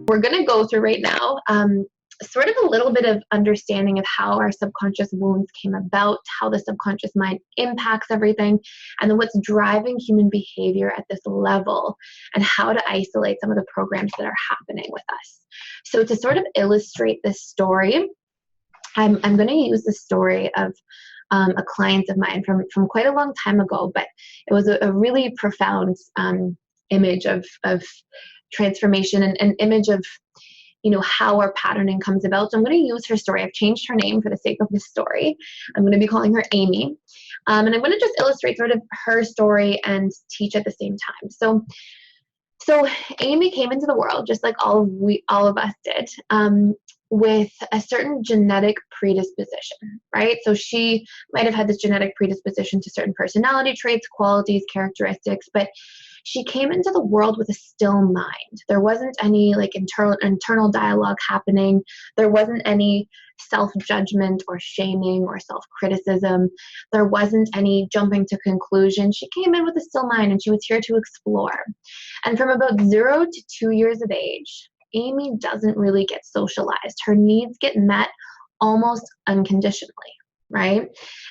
We're going to go through right now sort of a little bit of understanding of how our subconscious wounds came about, how the subconscious mind impacts everything, and then what's driving human behavior at this level, and how to isolate some of the programs that are happening with us. So to sort of illustrate this story, I'm going to use the story of a client of mine from quite a long time ago, but it was a really profound image of transformation, and an image of how our patterning comes about. So I'm going to use her story. I've changed her name for the sake of this story. I'm going to be calling her Amy. And I'm going to just illustrate sort of her story and teach at the same time. So Amy came into the world just like all of us did, with a certain genetic predisposition, right? So she might have had this genetic predisposition to certain personality traits, qualities, characteristics, but she came into the world with a still mind. There wasn't any like internal dialogue happening. There wasn't any self-judgment or shaming or self-criticism. There wasn't any jumping to conclusions. She came in with a still mind, and she was here to explore. And from about 0 to 2 years of age, Amy doesn't really get socialized. Her needs get met almost unconditionally, right?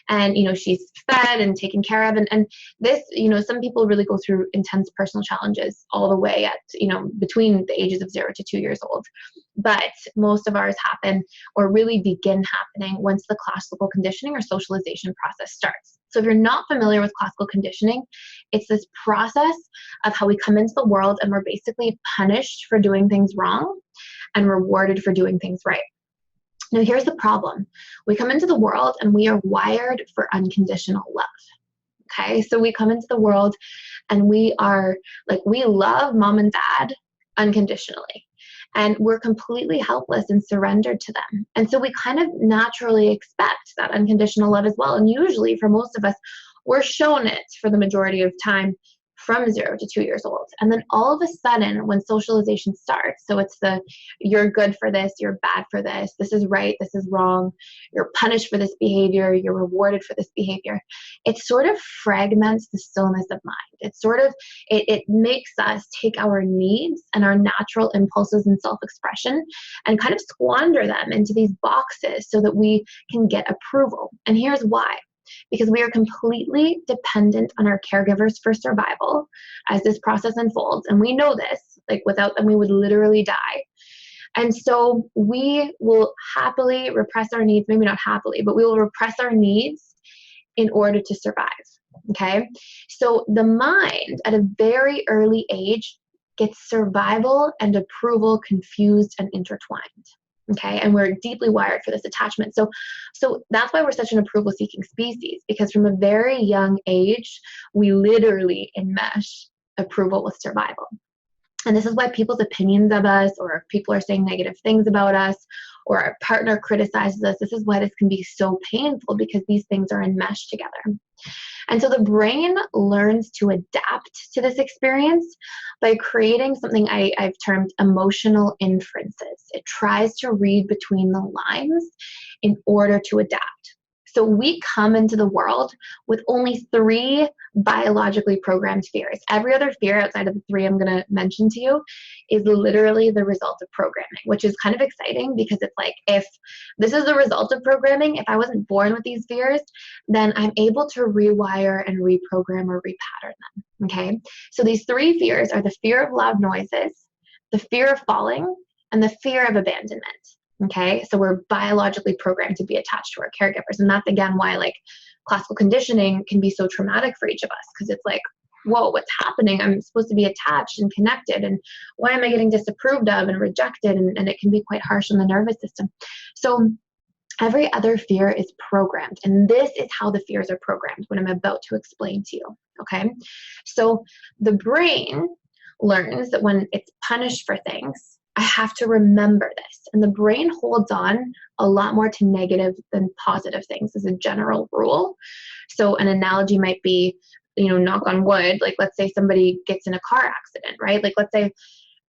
And, she's fed and taken care of. And this, some people really go through intense personal challenges all the way at, between the ages of 0 to 2 years old. But most of ours happen, or really begin happening, once the classical conditioning or socialization process starts. So if you're not familiar with classical conditioning, it's this process of how we come into the world and we're basically punished for doing things wrong and rewarded for doing things right. Now, here's the problem. We come into the world and we are wired for unconditional love. Okay, so we come into the world and we are like, we love mom and dad unconditionally. And we're completely helpless and surrendered to them. And so we kind of naturally expect that unconditional love as well. And usually for most of us, we're shown it for the majority of time from 0 to 2 years old. And then all of a sudden, when socialization starts, so it's you're good for this, you're bad for this is right, this is wrong, you're punished for this behavior, you're rewarded for this behavior. It sort of fragments the stillness of mind. It makes us take our needs and our natural impulses and self-expression and kind of squander them into these boxes so that we can get approval. And here's why. Because we are completely dependent on our caregivers for survival as this process unfolds. And we know this, like without them, we would literally die. And so we will happily repress our needs, maybe not happily, but we will repress our needs in order to survive. Okay. So the mind at a very early age gets survival and approval confused and intertwined. Okay, and we're deeply wired for this attachment. So that's why we're such an approval-seeking species, because from a very young age, we literally enmesh approval with survival. And this is why people's opinions of us, or if people are saying negative things about us, or our partner criticizes us, this is why this can be so painful, because these things are enmeshed together. And so the brain learns to adapt to this experience by creating something I've termed emotional inferences. It tries to read between the lines in order to adapt. So we come into the world with only 3 biologically programmed fears. Every other fear outside of the 3 I'm going to mention to you is literally the result of programming, which is kind of exciting, because it's like, if this is the result of programming, if I wasn't born with these fears, then I'm able to rewire and reprogram or repattern them. Okay, so these 3 fears are the fear of loud noises, the fear of falling, and the fear of abandonment. Okay, so we're biologically programmed to be attached to our caregivers. And that's, again, why like classical conditioning can be so traumatic for each of us, because it's like, whoa, what's happening? I'm supposed to be attached and connected, and why am I getting disapproved of and rejected? And it can be quite harsh on the nervous system. So every other fear is programmed, and this is how the fears are programmed, what I'm about to explain to you. Okay, so the brain learns that when it's punished for things, I have to remember this. And the brain holds on a lot more to negative than positive things as a general rule. So an analogy might be, knock on wood, like let's say somebody gets in a car accident, right? Like let's say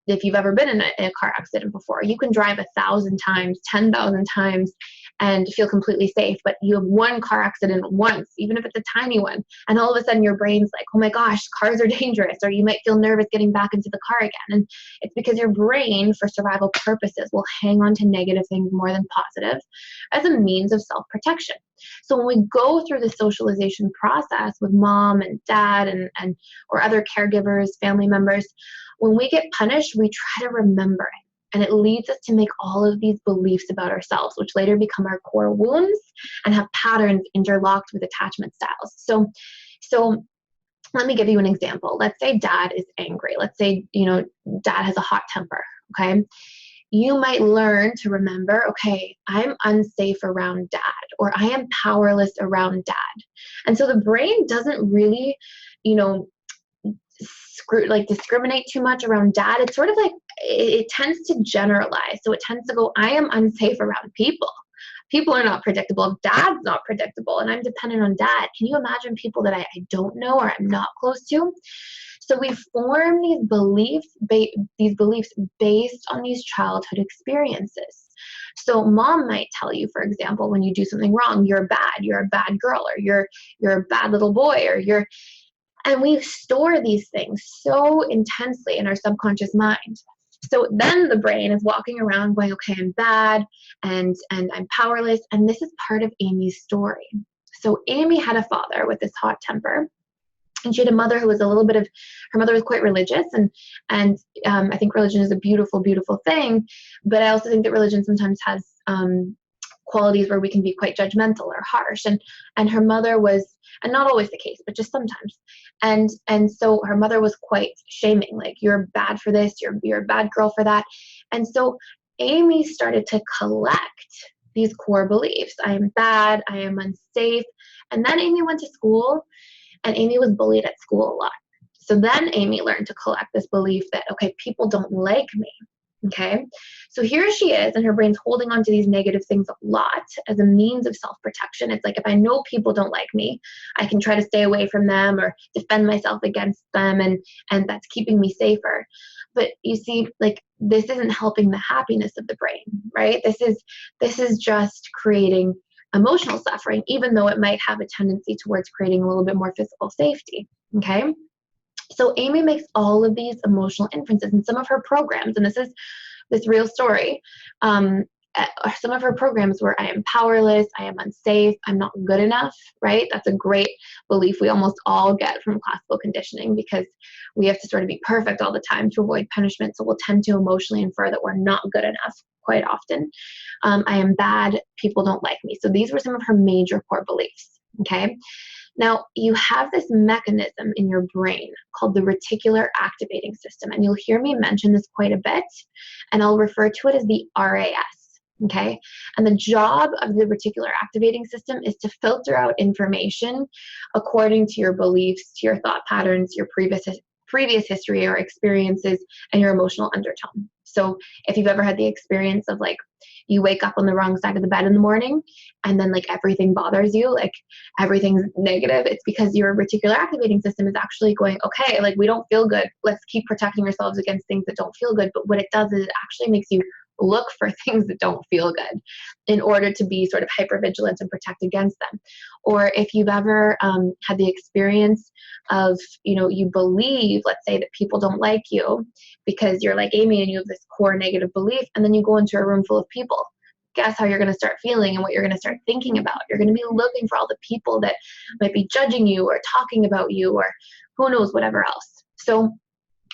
if you've ever been in a car accident before, you can drive 1,000 times, 10,000 times and feel completely safe, but you have one car accident once, even if it's a tiny one, and all of a sudden your brain's like, oh my gosh, cars are dangerous, or you might feel nervous getting back into the car again. And it's because your brain, for survival purposes, will hang on to negative things more than positive as a means of self-protection. So when we go through the socialization process with mom and dad and or other caregivers, family members, when we get punished, we try to remember it. And it leads us to make all of these beliefs about ourselves, which later become our core wounds and have patterns interlocked with attachment styles. So let me give you an example. Let's say dad is angry. Let's say, dad has a hot temper, okay? You might learn to remember, okay, I'm unsafe around dad, or I am powerless around dad. And so the brain doesn't really, discriminate too much around dad. It's sort of like it tends to generalize. So it tends to go, I am unsafe around people. People are not predictable. Dad's not predictable, and I'm dependent on dad. Can you imagine people that I don't know or I'm not close to? So we form these beliefs based on these childhood experiences. So mom might tell you, for example, when you do something wrong, you're a bad girl, or you're a bad little boy, or and we store these things so intensely in our subconscious mind. So then the brain is walking around going, okay, I'm bad and I'm powerless. And this is part of Amy's story. So Amy had a father with this hot temper. And she had a mother who was her mother was quite religious, and I think religion is a beautiful, beautiful thing, but I also think that religion sometimes has qualities where we can be quite judgmental or harsh, and her mother was, and not always the case, but just sometimes, and so her mother was quite shaming, like, you're bad for this, you're a bad girl for that, and so Amy started to collect these core beliefs. I am bad, I am unsafe, and then Amy went to school. And Amy was bullied at school a lot. So then Amy learned to collect this belief that, okay, people don't like me. Okay. So here she is, and her brain's holding on to these negative things a lot as a means of self-protection. It's like, if I know people don't like me, I can try to stay away from them or defend myself against them, and that's keeping me safer. But you see, like, this isn't helping the happiness of the brain, right? This is just creating emotional suffering, even though it might have a tendency towards creating a little bit more physical safety, okay? So Amy makes all of these emotional inferences, and some of her programs, and this is this real story, some of her programs were, I am powerless, I am unsafe, I'm not good enough, right? That's a great belief we almost all get from classical conditioning, because we have to sort of be perfect all the time to avoid punishment, so we'll tend to emotionally infer that we're not good enough quite often. I am bad, people don't like me. So these were some of her major core beliefs, okay? Now, you have this mechanism in your brain called the reticular activating system, and you'll hear me mention this quite a bit, and I'll refer to it as the RAS, okay? And the job of the reticular activating system is to filter out information according to your beliefs, to your thought patterns, your previous history or experiences, and your emotional undertone. So if you've ever had the experience of, like, you wake up on the wrong side of the bed in the morning, and then, like, everything bothers you, like everything's negative, it's because your reticular activating system is actually going, okay, like, we don't feel good, let's keep protecting ourselves against things that don't feel good. But what it does is it actually makes you look for things that don't feel good in order to be sort of hypervigilant and protect against them. Or if you've ever had the experience of, you believe, let's say, that people don't like you because you're like Amy and you have this core negative belief, and then you go into a room full of people. Guess how you're going to start feeling and what you're going to start thinking about. You're going to be looking for all the people that might be judging you or talking about you or who knows, whatever else. So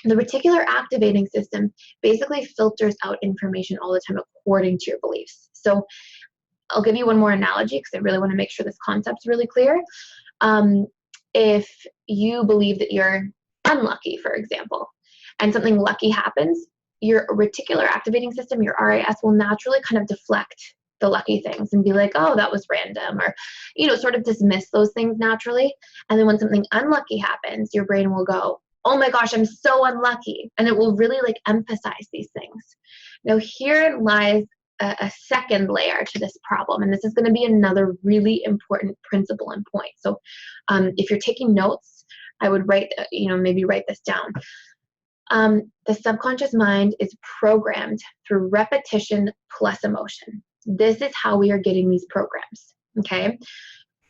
the reticular activating system basically filters out information all the time according to your beliefs. So I'll give you one more analogy, because I really want to make sure this concept's really clear. If you believe that you're unlucky, for example, and something lucky happens, your reticular activating system, your RAS, will naturally kind of deflect the lucky things and be like, oh, that was random, or, sort of dismiss those things naturally. And then when something unlucky happens, your brain will go, oh my gosh, I'm so unlucky. And it will really, like, emphasize these things. Now, here lies a second layer to this problem, and this is going to be another really important principle and point. So if you're taking notes, I would maybe write this down. The subconscious mind is programmed through repetition plus emotion. This is how we are getting these programs, okay?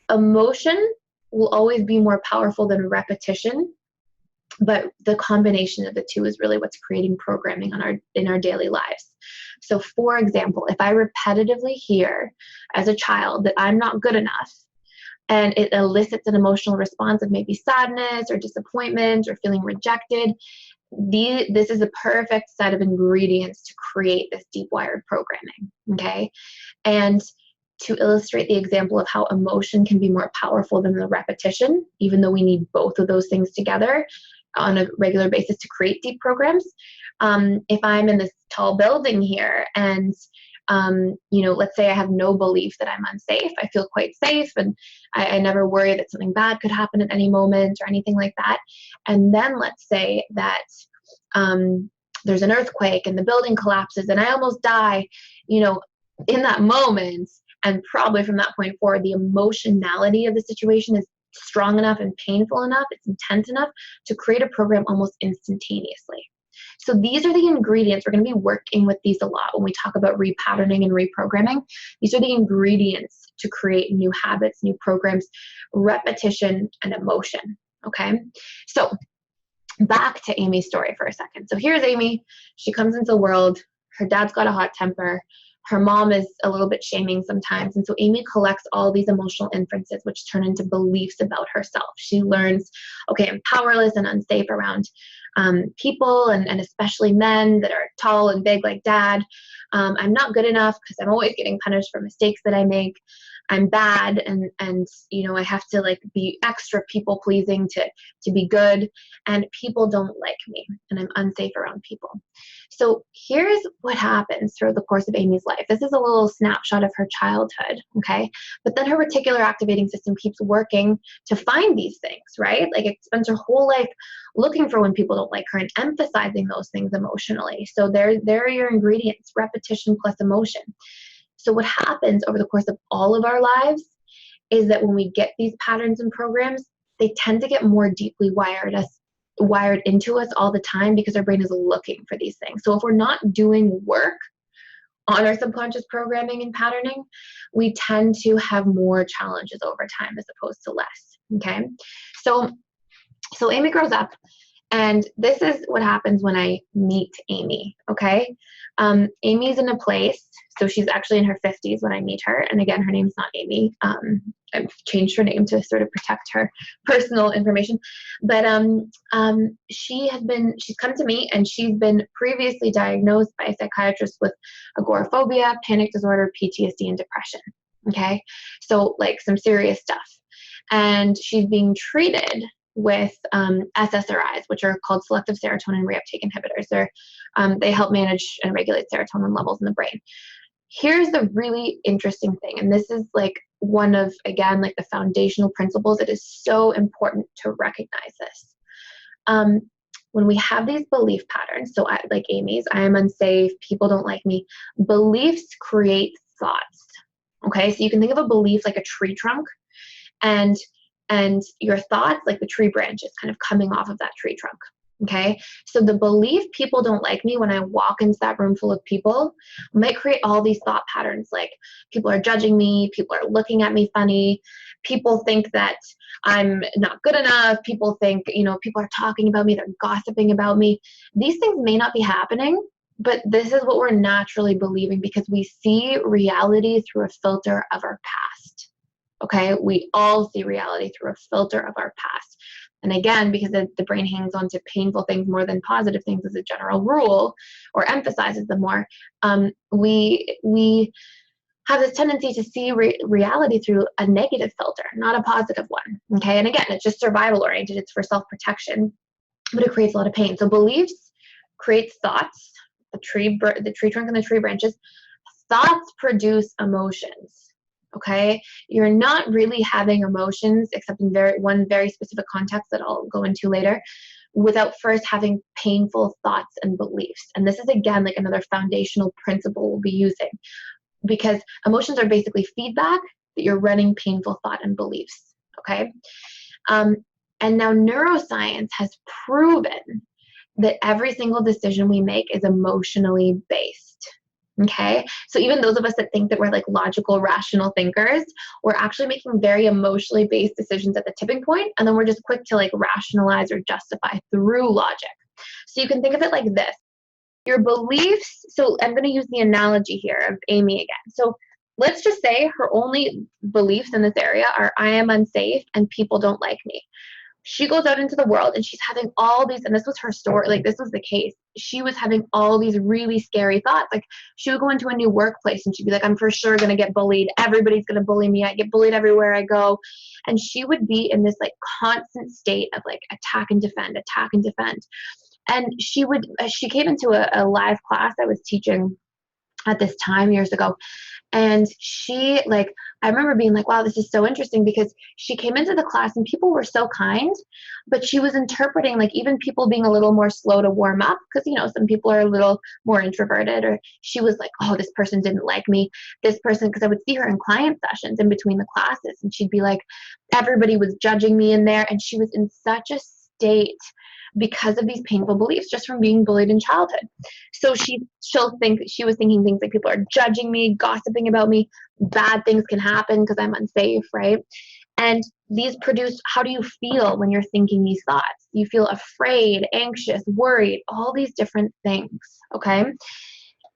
Emotion will always be more powerful than repetition, but the combination of the two is really what's creating programming in our daily lives. So for example, if I repetitively hear as a child that I'm not good enough, and it elicits an emotional response of maybe sadness or disappointment or feeling rejected, this is a perfect set of ingredients to create this deep wired programming, okay? And to illustrate the example of how emotion can be more powerful than the repetition, even though we need both of those things together on a regular basis to create deep programs. If I'm in this tall building here and let's say I have no belief that I'm unsafe. I feel quite safe, and I never worry that something bad could happen at any moment or anything like that. And then let's say that there's an earthquake and the building collapses and I almost die, in that moment, and probably from that point forward, the emotionality of the situation is strong enough and painful enough, it's intense enough to create a program almost instantaneously. So these are the ingredients. We're going to be working with these a lot when we talk about repatterning and reprogramming. These are the ingredients to create new habits, new programs, repetition, and emotion. Okay. So back to Amy's story for a second. So here's Amy. She comes into the world. Her dad's got a hot temper. Her mom is a little bit shaming sometimes. And so Amy collects all these emotional inferences, which turn into beliefs about herself. She learns, okay, I'm powerless and unsafe around people and especially men that are tall and big like dad. I'm not good enough because I'm always getting punished for mistakes that I make. I'm bad and I have to like be extra people pleasing to be good, and people don't like me and I'm unsafe around people. So here's what happens throughout the course of Amy's life. This is a little snapshot of her childhood, okay? But then her reticular activating system keeps working to find these things, right? Like it spends her whole life looking for when people don't like her and emphasizing those things emotionally. So there are your ingredients, repetition plus emotion. So what happens over the course of all of our lives is that when we get these patterns and programs, they tend to get more deeply wired into us all the time because our brain is looking for these things. So if we're not doing work on our subconscious programming and patterning, we tend to have more challenges over time as opposed to less, okay? So Amy grows up, and this is what happens when I meet Amy, okay? Amy's in a place, so she's actually in her 50s when I meet her. And again, her name's not Amy. I've changed her name to sort of protect her personal information. But she's come to me, and she's been previously diagnosed by a psychiatrist with agoraphobia, panic disorder, PTSD, and depression, okay? So like some serious stuff. And she's being treated with SSRIs, which are called selective serotonin reuptake inhibitors. They help manage and regulate serotonin levels in the brain. Here's the really interesting thing, and this is like one of, again, like the foundational principles. It is so important to recognize this. When we have these belief patterns, so like Amy's, I am unsafe, people don't like me, beliefs create thoughts, okay? So you can think of a belief like a tree trunk, and your thoughts like the tree branches kind of coming off of that tree trunk, okay? So the belief people don't like me when I walk into that room full of people might create all these thought patterns like people are judging me, people are looking at me funny, people think that I'm not good enough, people think, people are talking about me, they're gossiping about me. These things may not be happening, but this is what we're naturally believing because we see reality through a filter of our past. Okay, we all see reality through a filter of our past. And again, because the brain hangs on to painful things more than positive things as a general rule, or emphasizes them more, we have this tendency to see reality through a negative filter, not a positive one. Okay, and again, it's just survival oriented. It's for self-protection, but it creates a lot of pain. So beliefs create thoughts. The tree trunk and the tree branches. Thoughts produce emotions. Okay, you're not really having emotions except in one very specific context that I'll go into later, without first having painful thoughts and beliefs. And this is again like another foundational principle we'll be using, because emotions are basically feedback that you're running painful thought and beliefs. Okay, and now neuroscience has proven that every single decision we make is emotionally based. Okay, so even those of us that think that we're like logical, rational thinkers, we're actually making very emotionally based decisions at the tipping point, and then we're just quick to like rationalize or justify through logic. So you can think of it like this. Your beliefs, so I'm going to use the analogy here of Amy again. So let's just say her only beliefs in this area are I am unsafe and people don't like me. She goes out into the world and she's having all these, and this was her story, like this was the case. She was having all these really scary thoughts. Like she would go into a new workplace and she'd be like, I'm for sure going to get bullied. Everybody's going to bully me. I get bullied everywhere I go. And she would be in this like constant state of like attack and defend, attack and defend. And she came into a live class I was teaching at this time years ago. And she like, I remember being like, wow, this is so interesting, because she came into the class and people were so kind, but she was interpreting like even people being a little more slow to warm up, because, you know, some people are a little more introverted, or she was like, oh, this person didn't like me. This person, because I would see her in client sessions in between the classes and she'd be like, everybody was judging me in there. And she was in such a state because of these painful beliefs just from being bullied in childhood. So she'll think she was thinking things like people are judging me, gossiping about me, bad things can happen because I'm unsafe, right? And these produce, how do you feel when you're thinking these thoughts? You feel afraid, anxious, worried, all these different things, okay?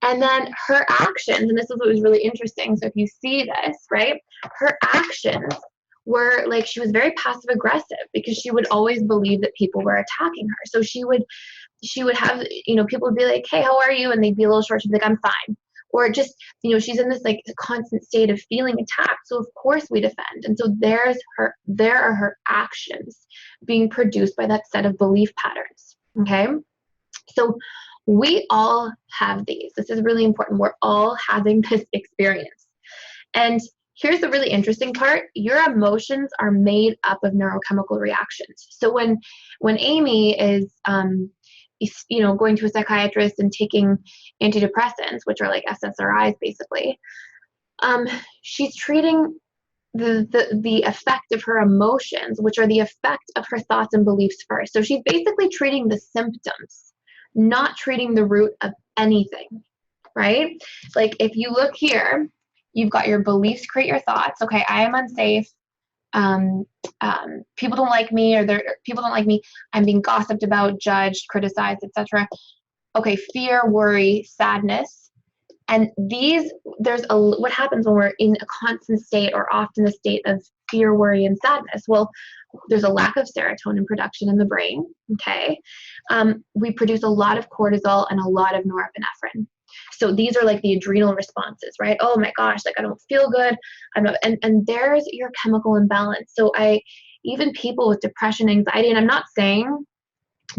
And then her actions, and this is what was really interesting. So if you see this, right, her actions were like, she was very passive aggressive because she would always believe that people were attacking her. So she would have, you know, people would be like, hey, how are you? And they'd be a little short. She'd be like, I'm fine. Or just, you know, she's in this like constant state of feeling attacked. So of course we defend. And so there are her actions being produced by that set of belief patterns. Okay. So we all have these. This is really important. We're all having this experience. And here's the really interesting part. Your emotions are made up of neurochemical reactions. So when Amy is, you know, going to a psychiatrist and taking antidepressants, which are like SSRIs basically, she's treating the effect of her emotions, which are the effect of her thoughts and beliefs first. So she's basically treating the symptoms, not treating the root of anything, right? Like if you look here, you've got your beliefs create your thoughts. Okay, I am unsafe. People don't like me, people don't like me. I'm being gossiped about, judged, criticized, etc. Okay, fear, worry, sadness. And what happens when we're in a constant state or often a state of fear, worry, and sadness? Well, there's a lack of serotonin production in the brain, okay? We produce a lot of cortisol and a lot of norepinephrine. So these are like the adrenal responses, right? Oh my gosh, like I don't feel good. And there's your chemical imbalance. So even people with depression, anxiety, and I'm not saying,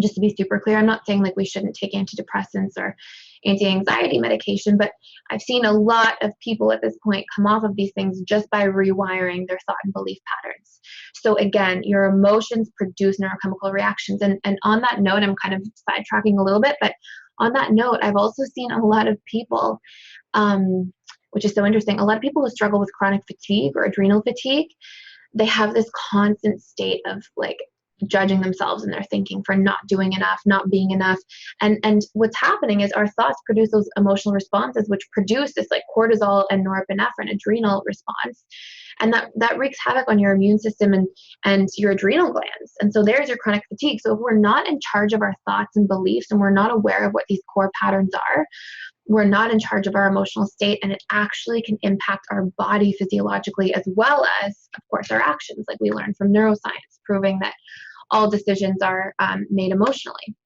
just to be super clear, I'm not saying like we shouldn't take antidepressants or anti-anxiety medication, but I've seen a lot of people at this point come off of these things just by rewiring their thought and belief patterns. So again, your emotions produce neurochemical reactions. And on that note, I'm kind of sidetracking a little bit, but on that note, I've also seen a lot of people, which is so interesting, a lot of people who struggle with chronic fatigue or adrenal fatigue, they have this constant state of like judging themselves in their thinking for not doing enough, not being enough. And what's happening is our thoughts produce those emotional responses, which produce this like cortisol and norepinephrine adrenal response. And that wreaks havoc on your immune system and your adrenal glands. And so there's your chronic fatigue. So if we're not in charge of our thoughts and beliefs and we're not aware of what these core patterns are, we're not in charge of our emotional state, and it actually can impact our body physiologically as well as, of course, our actions, like we learned from neuroscience, proving that all decisions are made emotionally.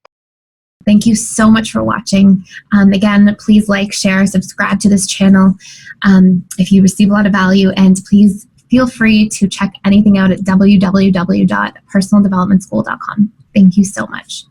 Thank you so much for watching. Again, please like, share, subscribe to this channel if you receive a lot of value, and please feel free to check anything out at www.personaldevelopmentschool.com. Thank you so much.